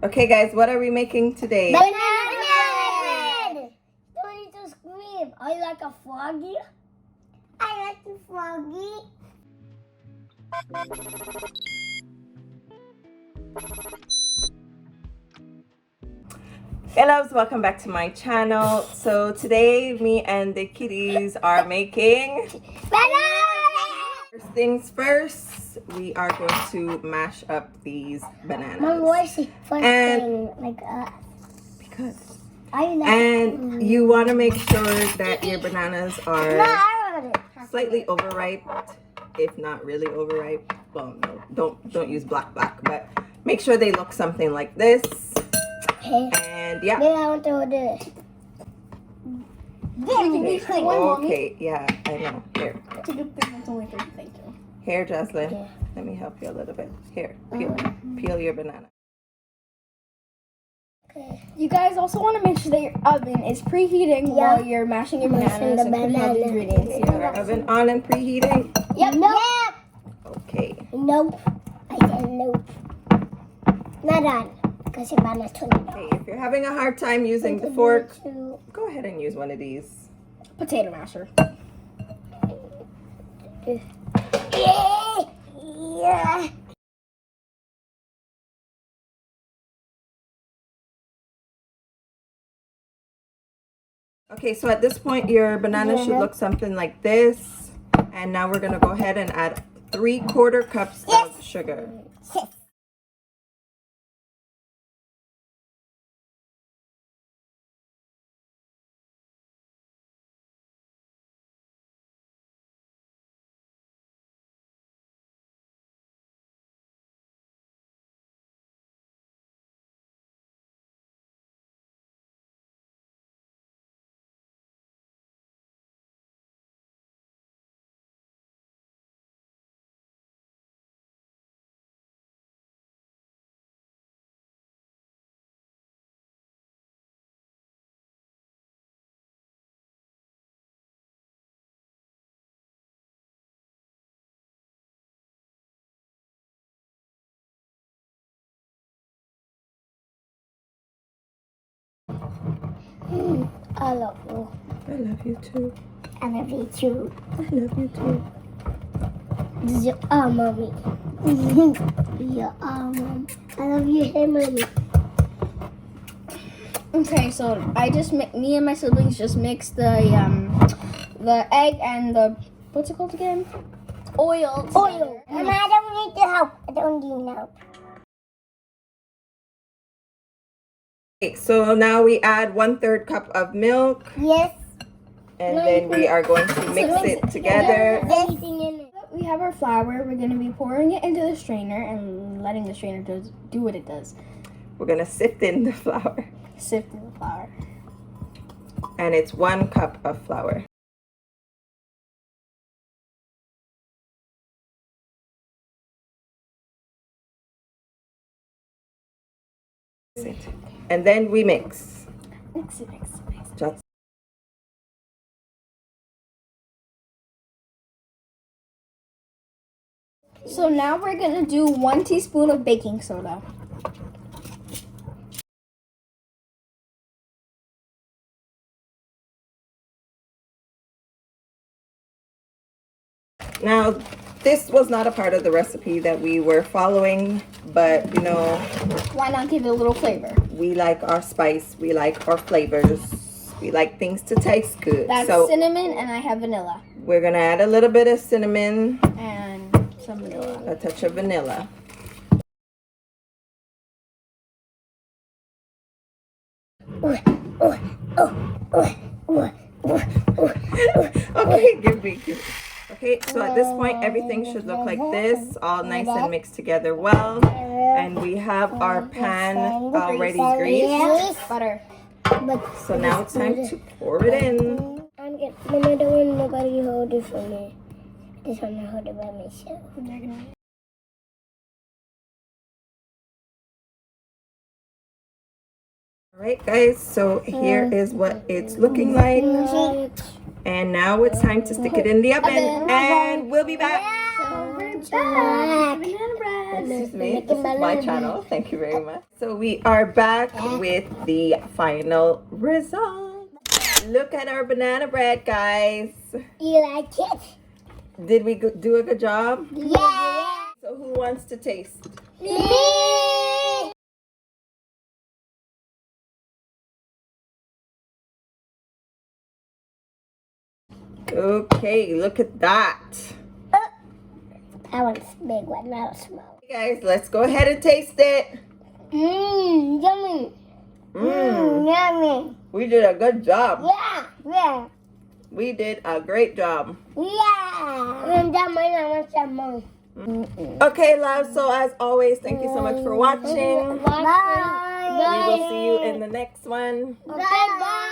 Okay, guys, what are we making today? Banana bread! Don't need to scream. I like a froggy. I like the froggy. Hey loves, welcome back to my channel. So today me and the kitties are making Banana! first things first. We are going to mash up these bananas. Mom, what's the first And- thing? Like, Because I like and you want to make sure that your bananas No, are I want it. slightly overripe, if not really overripe. Well, no, don't use black, but make sure they look something like this. Okay. And yeah. Then I want to do it. Okay, yeah, I know. Here, It's a good thing that's only 30, thank you. here, Jocelyn. Okay. Let me help you a little bit. Here, peel your banana. Okay. You guys also want to make sure that your oven is preheating while you're mashing your Mashing bananas the and putting all the banana. ingredients. Is our oven on and preheating? Yep. Nope. Okay. Nope. I said nope. Not on. Because your banana's too little. Okay, if you're having a hard time using the fork, go ahead and use one of these. Potato masher. Yeah. Okay, so at this point, your banana should look something like this. And now we're gonna go ahead and add 3/4 cups of sugar. I love you. I love you too. I love you too. I love you too. This is your arm, mommy. Your arm, mom. I love you, hey, mommy. Okay, so me and my siblings just mixed the egg and the, what's it called again? Oil. Oil. And I don't need the help. I don't need help. Okay, so now we add 1/3 cup of milk, Yes. and then we are going to mix it together. Anything in it. We have our flour. We're going to be pouring it into the strainer and letting the strainer do what it does. We're gonna sift in the flour, Sift in the flour. and it's 1 cup of flour. And then we mix. Mix it, mix it, mix it. Just So now we're going to do 1 teaspoon of baking soda. now, this was not a part of the recipe that we were following, but you know, Why not give it a little flavor? we like our spice, we like our flavors, we like things to taste good. That's So cinnamon, and I have vanilla. we're gonna add a little bit of cinnamon, And some vanilla. a touch of vanilla. Okay, give me. Okay, so at this point, everything should look like this, all nice and mixed together well. And we have our pan already greased. Butter. But So now it's time to pour it in. I'm getting. Mama, I don't want nobody to hold it for me. I just want to hold it by myself. All right, guys, so here is what it's looking like. And now it's time to stick it in the oven, and we'll be back. So we're we're back. Banana bread. Excuse me, this is my channel. Thank you very much. So we are back with the final result. Look at our banana bread, guys. You like it? Did we do a good job? Yeah. So who wants to taste? Me. Okay, look at that. That one's big one, not small. Hey guys, let's go ahead and taste it. Yummy. Yummy. We did a good job. Yeah. We did a great job. Yeah. And that might not want some more. Okay, love. So as always, thank you so much for watching. Bye. We will see you in the next one. Bye.